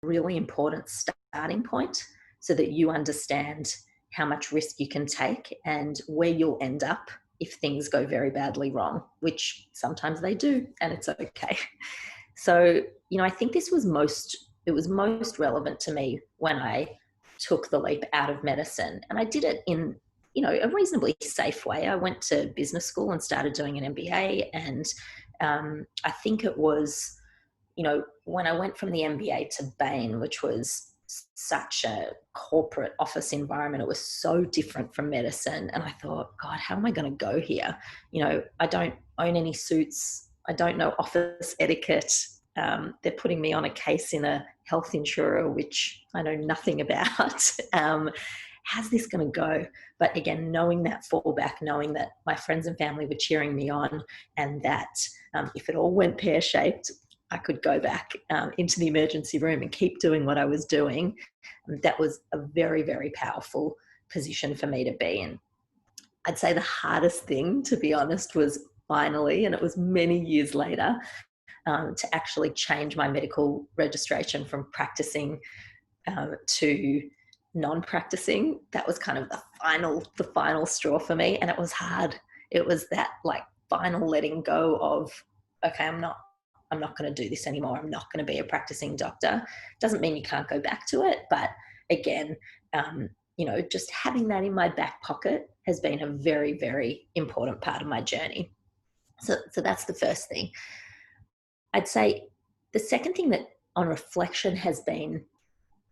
really important starting point so that you understand how much risk you can take and where you'll end up if things go very badly wrong, which sometimes they do, and it's okay. So, I think it was most relevant to me when I took the leap out of medicine. And I did it in, a reasonably safe way. I went to business school and started doing an MBA. And I think it was, when I went from the MBA to Bain, which was such a corporate office environment, it was so different from medicine. And I thought, God, how am I going to go here? I don't own any suits. I don't know office etiquette. They're putting me on a case in a health insurer, which I know nothing about. How's this going to go? But again, knowing that fallback, knowing that my friends and family were cheering me on, and that if it all went pear-shaped, I could go back into the emergency room and keep doing what I was doing. That was a very, very powerful position for me to be in. I'd say the hardest thing, to be honest, was finally, and it was many years later, to actually change my medical registration from practicing to non-practicing. That was kind of the final straw for me, and it was hard. It was that final letting go of, okay, I'm not going to do this anymore. I'm not going to be a practicing doctor. Doesn't mean you can't go back to it, but again, just having that in my back pocket has been a very, very important part of my journey. So that's the first thing. I'd say the second thing that on reflection has been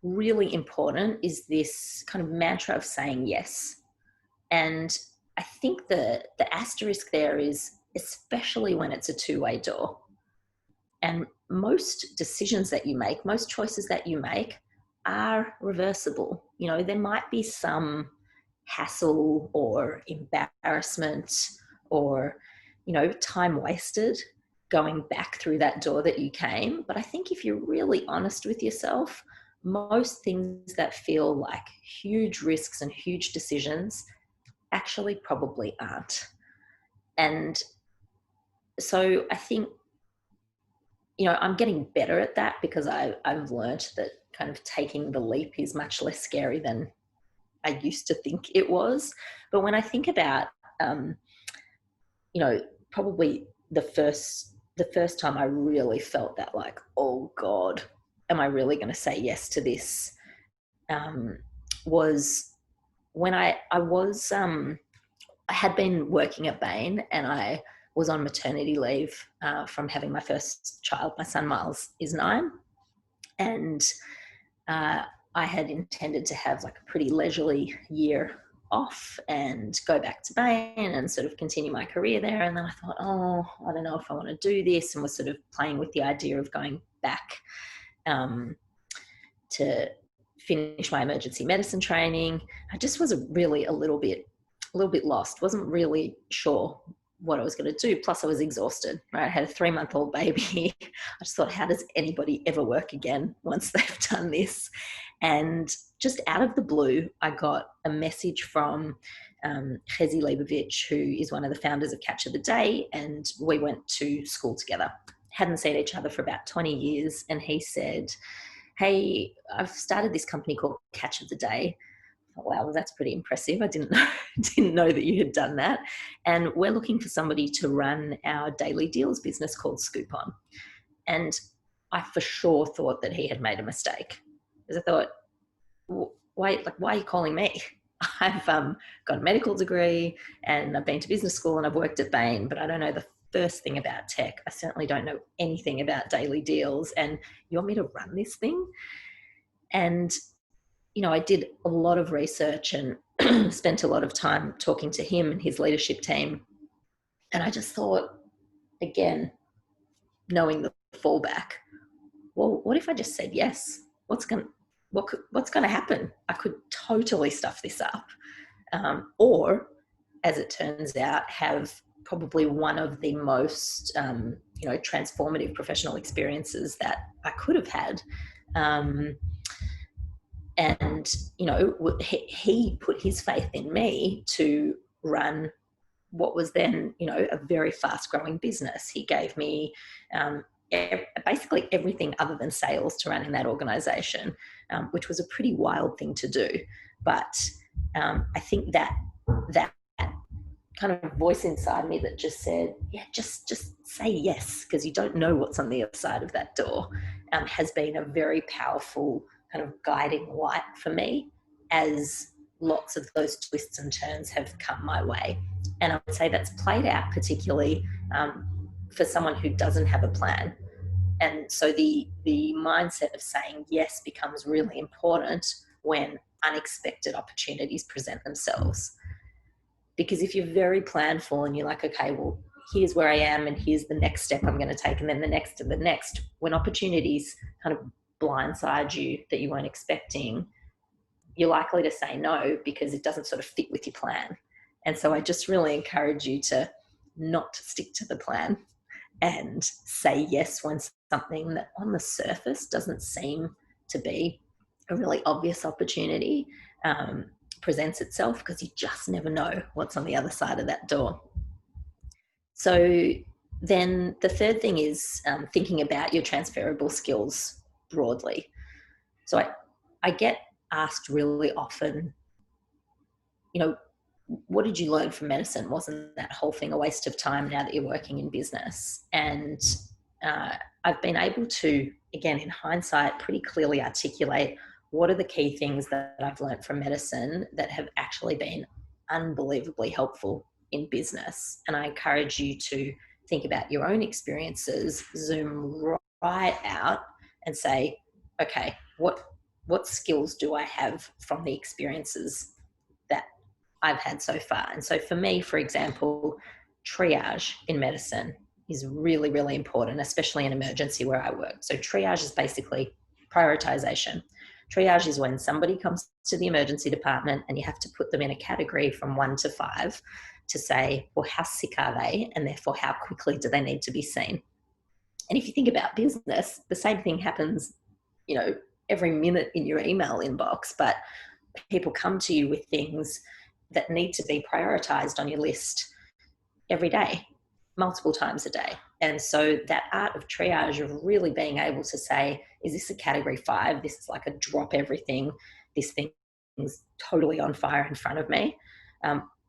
really important is this kind of mantra of saying yes. And I think the asterisk there is, especially when it's a two-way door. And most decisions that you make, most choices that you make are reversible. There might be some hassle or embarrassment or, time wasted going back through that door that you came. But I think if you're really honest with yourself, most things that feel like huge risks and huge decisions actually probably aren't. And so I think, I'm getting better at that because I've learned that kind of taking the leap is much less scary than I used to think it was. But when I think about, probably the first time I really felt that oh God, am I really going to say yes to this? Was when I had been working at Bain, and I was on maternity leave from having my first child. My son Miles is 9, and I had intended to have a pretty leisurely year off and go back to Bain and sort of continue my career there. And then I thought, I don't know if I want to do this, and was sort of playing with the idea of going back to finish my emergency medicine training. I just was really a little bit lost, wasn't really sure what I was going to do. Plus I was exhausted, right? I had a 3-month-old baby. I just thought, how does anybody ever work again once they've done this? And just out of the blue, I got a message from Chezi Leibovich, who is one of the founders of Catch of the Day, and we went to school together. Hadn't seen each other for about 20 years. And he said, hey, I've started this company called Catch of the Day. Wow, well, that's pretty impressive. I didn't know that you had done that. And we're looking for somebody to run our daily deals business called Scoopon. And I for sure thought that he had made a mistake, because I thought, why are you calling me? I've got a medical degree and I've been to business school and I've worked at Bain, but I don't know the first thing about tech. I certainly don't know anything about daily deals, and you want me to run this thing? And I did a lot of research and spent a lot of time talking to him and his leadership team. And I just thought, again, knowing the fallback, well, what if I just said yes? What's going to happen? I could totally stuff this up. Or, as it turns out, have probably one of the most, transformative professional experiences that I could have had. And, he put his faith in me to run what was then, a very fast growing business. He gave me basically everything other than sales to run in that organization, which was a pretty wild thing to do. But I think that kind of voice inside me that just said, yeah, just say yes, because you don't know what's on the other side of that door, has been a very powerful kind of guiding light for me as lots of those twists and turns have come my way. And I would say that's played out particularly for someone who doesn't have a plan. And so the mindset of saying yes becomes really important when unexpected opportunities present themselves. Because if you're very planful and you're like, okay, well, here's where I am and here's the next step I'm going to take, and then the next and the next, when opportunities kind of blindside you that you weren't expecting, you're likely to say no because it doesn't sort of fit with your plan. And so I just really encourage you to not stick to the plan and say yes when something that on the surface doesn't seem to be a really obvious opportunity presents itself, because you just never know what's on the other side of that door. So then the third thing is thinking about your transferable skills broadly. So I get asked really often, what did you learn from medicine? Wasn't that whole thing a waste of time now that you're working in business? And I've been able to, again, in hindsight, pretty clearly articulate what are the key things that I've learned from medicine that have actually been unbelievably helpful in business. And I encourage you to think about your own experiences, zoom right out and say, okay, what skills do I have from the experiences that I've had so far? And so for me, for example, triage in medicine is really, really important, especially in emergency where I work. So triage is basically prioritization. Triage is when somebody comes to the emergency department and you have to put them in a category from 1 to 5 to say, well, how sick are they? And therefore, how quickly do they need to be seen? And if you think about business, the same thing happens, every minute in your email inbox, but people come to you with things that need to be prioritized on your list every day, multiple times a day. And so that art of triage, of really being able to say, is this a category 5? This is like a drop everything. This thing is totally on fire in front of me.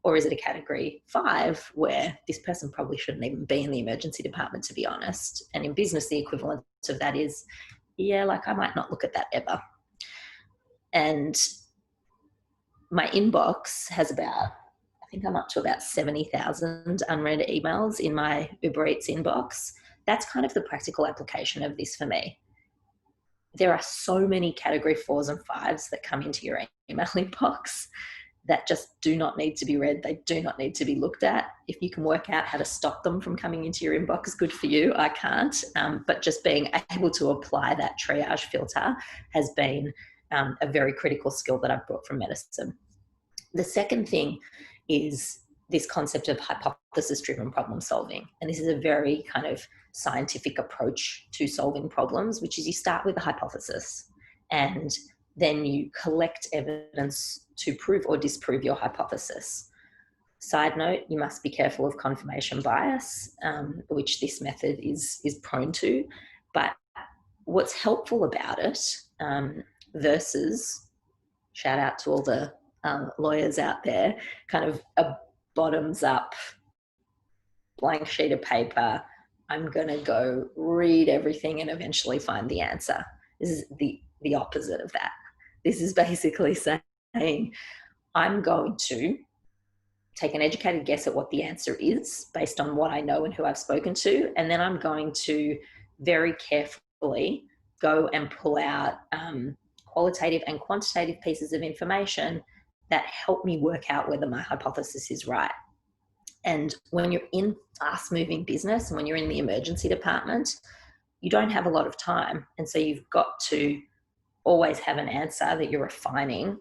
Or is it a category 5 where this person probably shouldn't even be in the emergency department, to be honest? And in business, the equivalent of that is, I might not look at that ever. And my inbox has I think I'm up to about 70,000 unread emails in my Uber Eats inbox. That's kind of the practical application of this for me. There are so many category 4s and 5s that come into your email inbox that just do not need to be read. They do not need to be looked at. If you can work out how to stop them from coming into your inbox, good for you. I can't. But just being able to apply that triage filter has been a very critical skill that I've brought from medicine. The second thing is this concept of hypothesis-driven problem solving. And this is a very kind of scientific approach to solving problems, which is you start with a hypothesis and then you collect evidence to prove or disprove your hypothesis. Side note, you must be careful of confirmation bias, which this method is prone to. But what's helpful about it versus, shout out to all the lawyers out there, kind of a bottoms up blank sheet of paper, I'm going to go read everything and eventually find the answer. This is the opposite of that. This is basically saying, I'm going to take an educated guess at what the answer is based on what I know and who I've spoken to, and then I'm going to very carefully go and pull out qualitative and quantitative pieces of information that help me work out whether my hypothesis is right. And when you're in fast-moving business and when you're in the emergency department, you don't have a lot of time. And so you've got to always have an answer that you're refining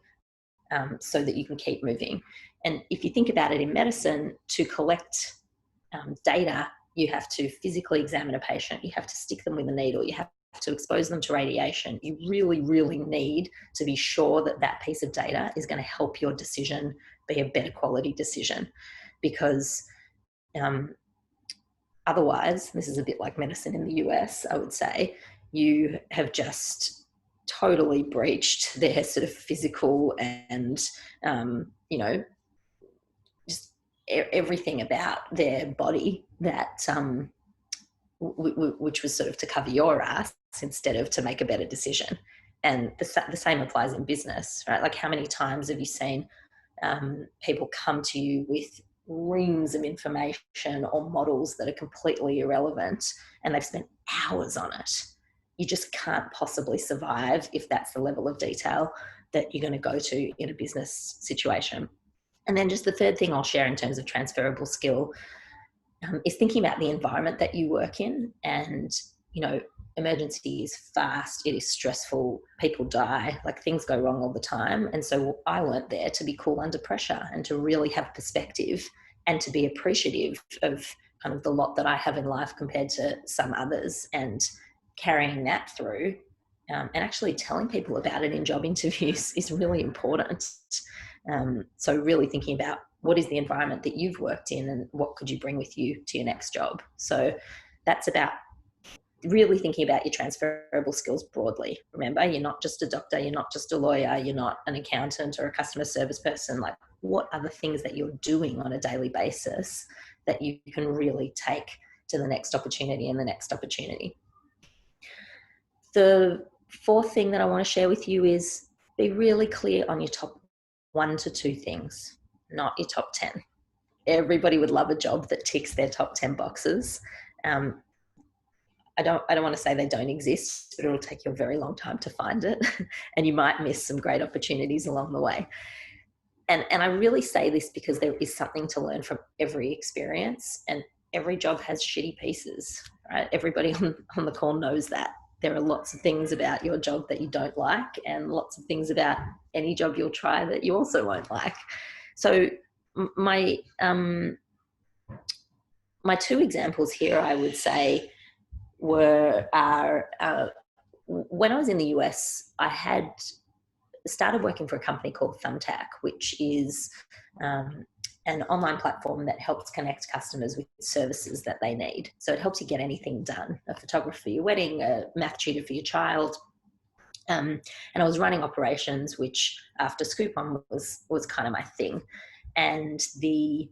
so that you can keep moving. And if you think about it in medicine, to collect data, you have to physically examine a patient, you have to stick them with a needle, you have to expose them to radiation. You really, really need to be sure that that piece of data is going to help your decision be a better quality decision. Because Otherwise, this is a bit like medicine in the US, I would say, you have just totally breached their sort of physical and, you know, just everything about their body that, which was sort of to cover your ass instead of to make a better decision. And the same applies in business, right? Like, how many times have you seen people come to you with reams of information or models that are completely irrelevant, and they've spent hours on it? You just can't possibly survive if that's the level of detail that you're going to go to in a business situation. And then just the third thing I'll share in terms of transferable skill is thinking about the environment that you work in. And, you know, emergency is fast, it is stressful, people die, like things go wrong all the time. And so I learned there to be cool under pressure and to really have perspective and to be appreciative of kind of the lot that I have in life compared to some others, and carrying that through, and actually telling people about it in job interviews is really important. So really thinking about what is the environment that you've worked in and what could you bring with you to your next job. So that's about really thinking about your transferable skills broadly. Remember, you're not just a doctor, you're not just a lawyer, you're not an accountant or a customer service person. Like, what are the things that you're doing on a daily basis that you can really take to the next opportunity and the next opportunity? The fourth thing that I want to share with you is be really clear on your top 1 to 2 things, not your top 10. Everybody would love a job that ticks their top 10 boxes. I don't want to say they don't exist, but it'll take you a very long time to find it, and you might miss some great opportunities along the way. And I really say this because there is something to learn from every experience, and every job has shitty pieces, right? Everybody on the call knows that. There are lots of things about your job that you don't like, and lots of things about any job you'll try that you also won't like. So my 2 examples here, I would say, when I was in the US, I had started working for a company called Thumbtack, which is an online platform that helps connect customers with services that they need. So it helps you get anything done: a photographer for your wedding, a math tutor for your child. And I was running operations, which after Scoopon was kind of my thing. And the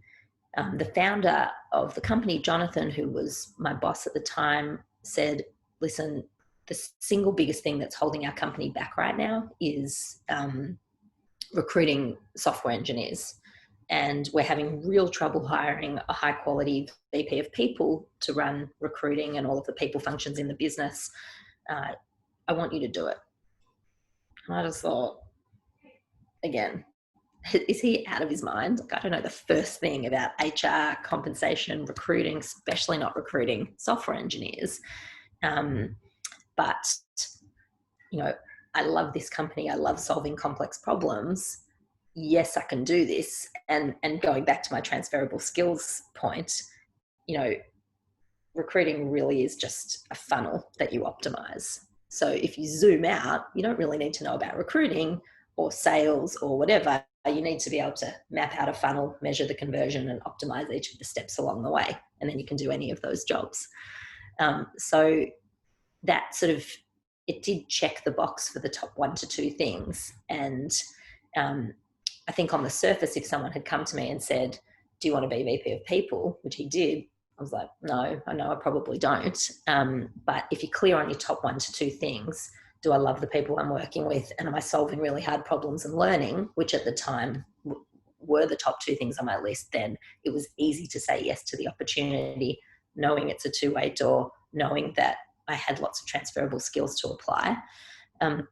founder of the company, Jonathan, who was my boss at the time, said, listen, the single biggest thing that's holding our company back right now is recruiting software engineers. And we're having real trouble hiring a high quality VP of people to run recruiting and all of the people functions in the business. I want you to do it. And I just thought, again, is he out of his mind? Like, I don't know the first thing about HR, compensation, recruiting, especially not recruiting software engineers. But, you know, I love this company. I love solving complex problems. Yes, I can do this. And going back to my transferable skills point, you know, recruiting really is just a funnel that you optimize. So if you zoom out, you don't really need to know about recruiting or sales or whatever. You need to be able to map out a funnel, measure the conversion, and optimize each of the steps along the way. And then you can do any of those jobs. So that sort of, it did check the box for the top 1 to 2 things. And I think on the surface, if someone had come to me and said, do you want to be VP of people, which he did, I was like, no, I know I probably don't. But if you're clear on your top 1 to 2 things, do I love the people I'm working with? And am I solving really hard problems and learning, which at the time were the top 2 things on my list, then it was easy to say yes to the opportunity, knowing it's a 2-way door, knowing that I had lots of transferable skills to apply. The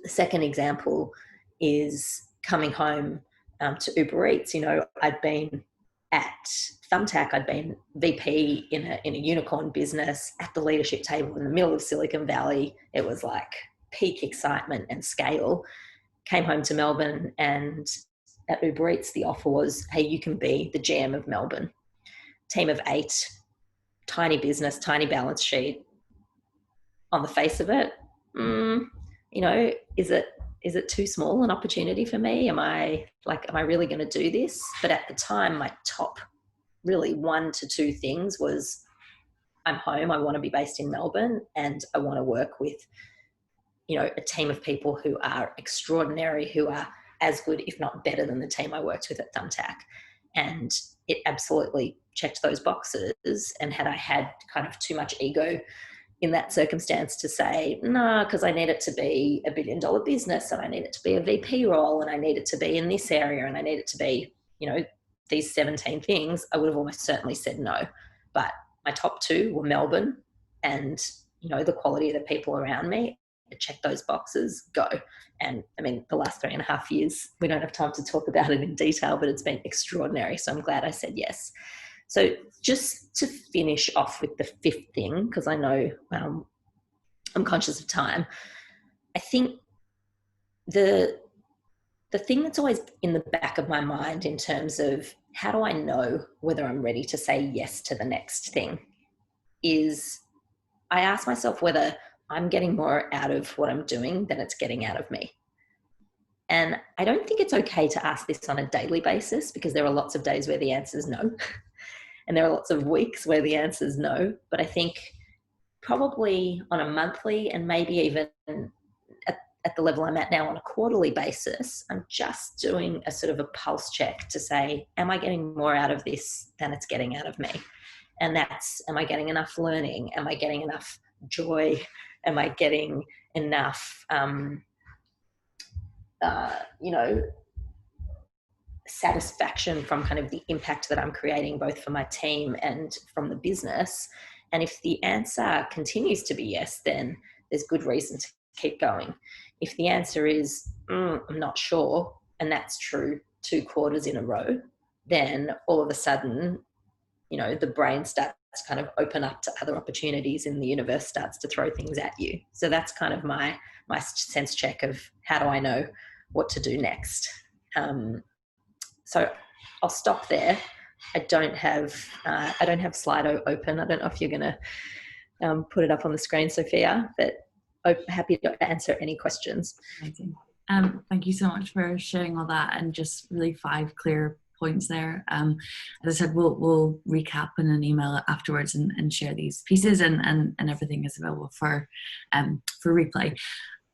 second example is coming home to Uber Eats. You know, I'd been at Thumbtack, I'd been VP in a unicorn business at the leadership table in the middle of Silicon Valley. It was like peak excitement and scale. Came home to Melbourne, and at Uber Eats, the offer was, hey, you can be the GM of Melbourne. Team of 8, tiny business, tiny balance sheet. On the face of it, you know, is it too small an opportunity for me? Am I really going to do this? But at the time, my top really 1 to 2 things was, I'm home, I want to be based in Melbourne, and I want to work with, a team of people who are extraordinary, who are as good, if not better than the team I worked with at Thumbtack. And it absolutely checked those boxes. And had I had kind of too much ego in that circumstance to say, no, because I need it to be $1 billion business, and I need it to be a VP role, and I need it to be in this area, and I need it to be, these 17 things, I would have almost certainly said no. But my top two were Melbourne and, the quality of the people around me. Check those boxes, go. And I mean, the last 3.5 years, we don't have time to talk about it in detail, but it's been extraordinary. So I'm glad I said yes. So just to finish off with the fifth thing, because I know I'm conscious of time, I think the thing that's always in the back of my mind in terms of how do I know whether I'm ready to say yes to the next thing is I ask myself whether I'm getting more out of what I'm doing than it's getting out of me. And I don't think it's okay to ask this on a daily basis, because there are lots of days where the answer is no. And there are lots of weeks where the answer is no. But I think probably on a monthly, and maybe even at the level I'm at now on a quarterly basis, I'm just doing a sort of a pulse check to say, am I getting more out of this than it's getting out of me? And that's, am I getting enough learning? Am I getting enough joy? Am I getting enough, satisfaction from kind of the impact that I'm creating, both for my team and from the business? And if the answer continues to be yes, then there's good reason to keep going. If the answer is, I'm not sure, and that's true 2 quarters in a row, then all of a sudden, the brain starts to kind of open up to other opportunities, and the universe starts to throw things at you. So that's kind of my sense check of how do I know what to do next. So I'll stop there. I don't have Slido open. I don't know if you're going to put it up on the screen, Sophia, but I'm happy to answer any questions. Amazing. Thank you so much for sharing all that, and just really 5 clear points there. As I said, we'll recap in an email afterwards and share these pieces, and everything is available for replay.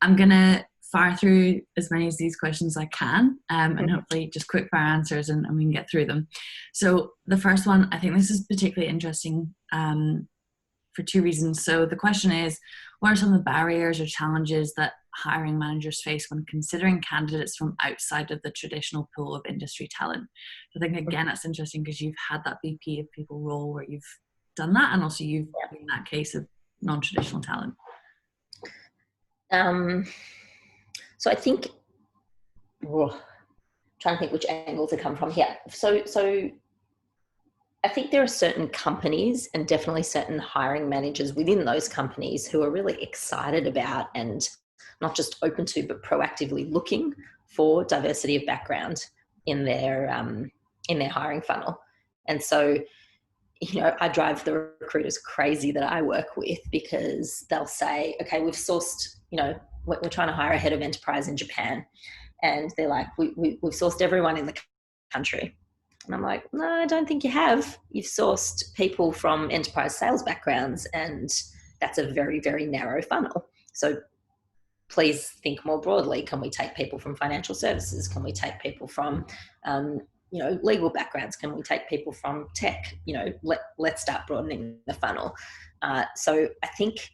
I'm gonna fire through as many of these questions as I can, and hopefully just quick fire answers, and we can get through them. So the first one, I think this is particularly interesting for 2 reasons. So the question is, what are some of the barriers or challenges that hiring managers face when considering candidates from outside of the traditional pool of industry talent? I think, again, that's interesting because you've had that VP of people role where you've done that, and also you've been in that case of non-traditional talent. So I think, trying to think which angle to come from here. So I think there are certain companies, and definitely certain hiring managers within those companies, who are really excited about, and not just open to, but proactively looking for diversity of background in their hiring funnel. And so, I drive the recruiters crazy that I work with, because they'll say, okay, we've sourced, we're trying to hire a head of enterprise in Japan. And they're like, we've sourced everyone in the country. And I'm like, no, I don't think you have. You've sourced people from enterprise sales backgrounds, and that's a very, very narrow funnel. So please think more broadly. Can we take people from financial services? Can we take people from, legal backgrounds? Can we take people from tech? Let's start broadening the funnel. So I think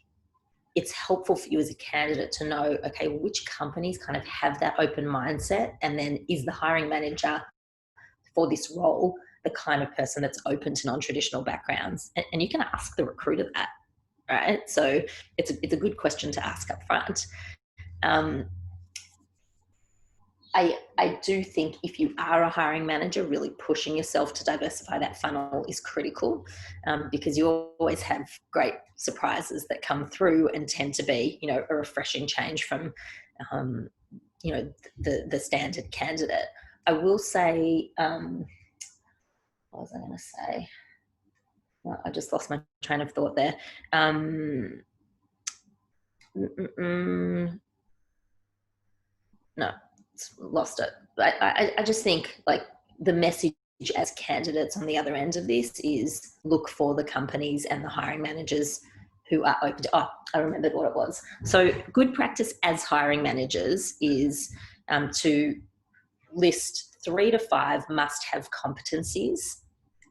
it's helpful for you as a candidate to know, okay, which companies kind of have that open mindset, and then is the hiring manager for this role the kind of person that's open to non-traditional backgrounds? And you can ask the recruiter that, right? So it's a good question to ask up front. I do think if you are a hiring manager, really pushing yourself to diversify that funnel is critical, because you always have great surprises that come through and tend to be, a refreshing change from, the standard candidate. I will say, what was I going to say? Well, I just lost my train of thought there. No, lost it. I just think, like, the message as candidates on the other end of this is look for the companies and the hiring managers who are open to, I remembered what it was. So good practice as hiring managers is to list 3 to 5 must-have competencies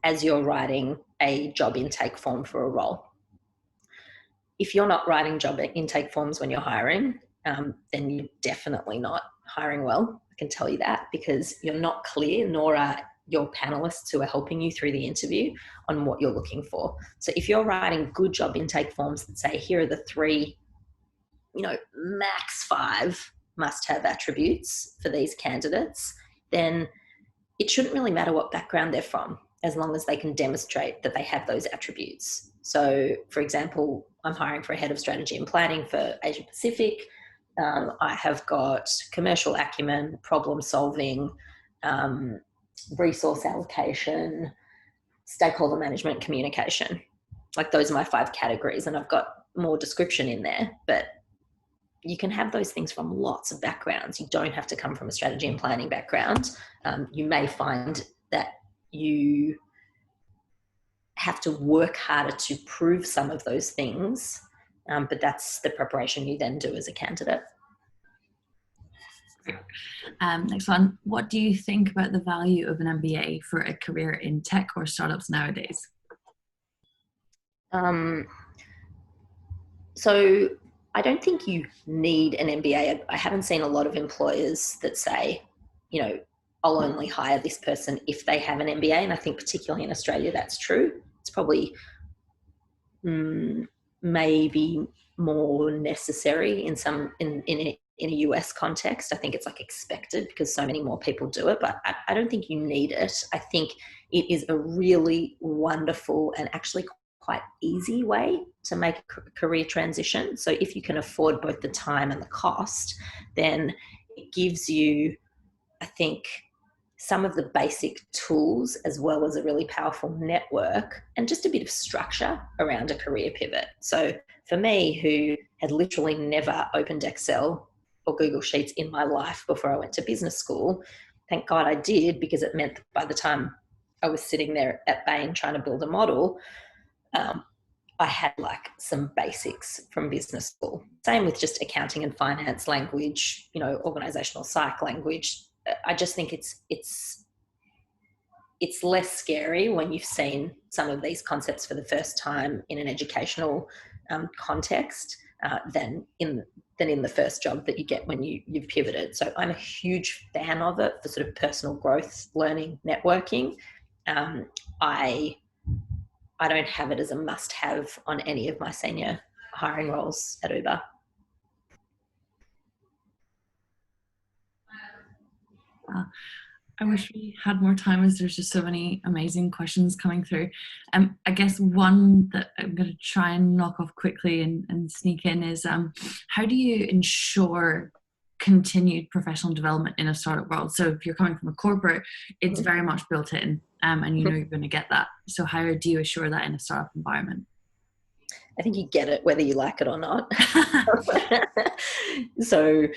as you're writing a job intake form for a role. If you're not writing job intake forms when you're hiring, then you're definitely not hiring well. I can tell you that, because you're not clear, nor are your panelists who are helping you through the interview on what you're looking for. So if you're writing good job intake forms that say, here are the 3, max 5 must-have attributes for these candidates, then it shouldn't really matter what background they're from, as long as they can demonstrate that they have those attributes. So, for example, I'm hiring for a head of strategy and planning for Asia Pacific. I have got commercial acumen, problem solving, resource allocation, stakeholder management, communication. Like, those are my 5 categories, and I've got more description in there, but you can have those things from lots of backgrounds. You don't have to come from a strategy and planning background. You may find that you have to work harder to prove some of those things, but that's the preparation you then do as a candidate. Great. Next one. What do you think about the value of an MBA for a career in tech or startups nowadays? So I don't think you need an MBA. I haven't seen a lot of employers that say, I'll only hire this person if they have an MBA. And I think particularly in Australia, that's true. It's probably maybe more necessary in a US context. I think it's like expected because so many more people do it, but I don't think you need it. I think it is a really wonderful and actually quite easy way to make a career transition. So if you can afford both the time and the cost, then it gives you, I think, some of the basic tools, as well as a really powerful network and just a bit of structure around a career pivot. So for me, who had literally never opened Excel or Google Sheets in my life before I went to business school, thank God I did, because it meant that by the time I was sitting there at Bain trying to build a model, I had like some basics from business school. Same with just accounting and finance language, organizational psych language. I just think it's less scary when you've seen some of these concepts for the first time in an educational context than in the first job that you get when you've pivoted. So I'm a huge fan of it for sort of personal growth, learning, networking. I don't have it as a must-have on any of my senior hiring roles at Uber. I wish we had more time, as there's just so many amazing questions coming through. I guess one that I'm going to try and knock off quickly and sneak in is, how do you ensure continued professional development in a startup world? So if you're coming from a corporate, it's very much built in, and you're going to get that. So how do you assure that in a startup environment? I think you get it whether you like it or not. So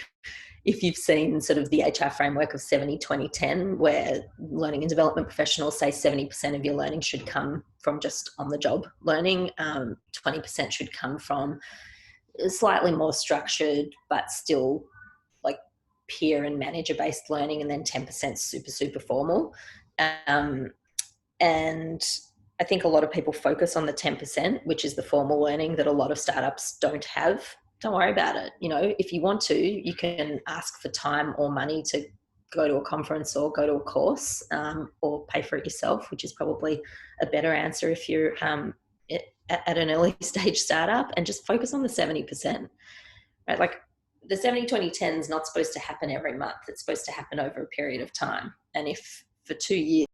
if you've seen sort of the HR framework of 70-20-10, where learning and development professionals say 70% of your learning should come from just on-the-job learning, 20% should come from slightly more structured but still like peer and manager-based learning, and then 10% super formal. And I think a lot of people focus on the 10%, which is the formal learning that a lot of startups don't have. Don't worry about it. If you want to, you can ask for time or money to go to a conference or go to a course, or pay for it yourself, which is probably a better answer if you're at an early stage startup, and just focus on the 70%. Right? Like the 70-20-10 is not supposed to happen every month. It's supposed to happen over a period of time. And if for 2 years